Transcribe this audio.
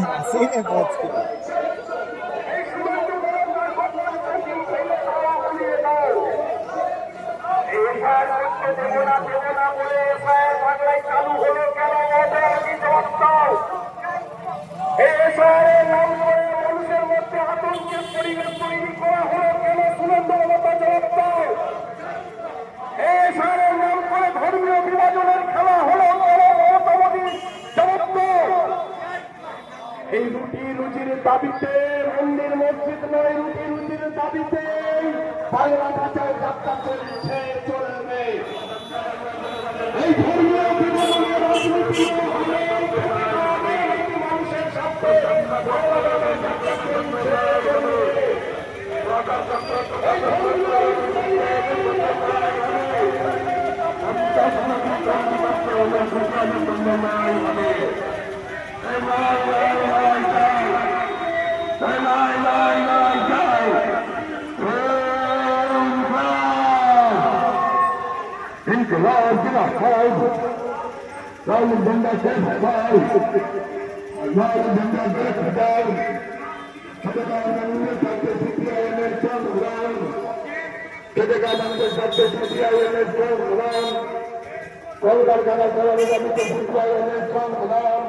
Haciendo podcast. মানুষের মধ্যে আতঙ্কের পরিবেশ তৈরি করা হলো কেন? সুরেন্দ্রনাথ জবাব দাও। এই শহরের নাম করে ধর্মীয় বিভাজনের খেলা হলো কেন? মমতা মোদী জবাব দাও। এই রুটি রুজির দাবিতে মন্দির মসজিদ নয়, রুটি রুজির দাবিতে বাংলা ভাষায় যাত্রা চলছে, চলবে। এই ধর্মীয় বিভাজনের রাজনীতি মানুষের স্বার্থে انقلاب بلا خوف راول بندہ سے بھائی راول بندہ سے بھائی صدقہ منگل ساتھ سپیا نے چون غلام صدقہ منگل ساتھ سپیا نے چون غلام کولکار کارا کارا نے سپیا نے چون غلام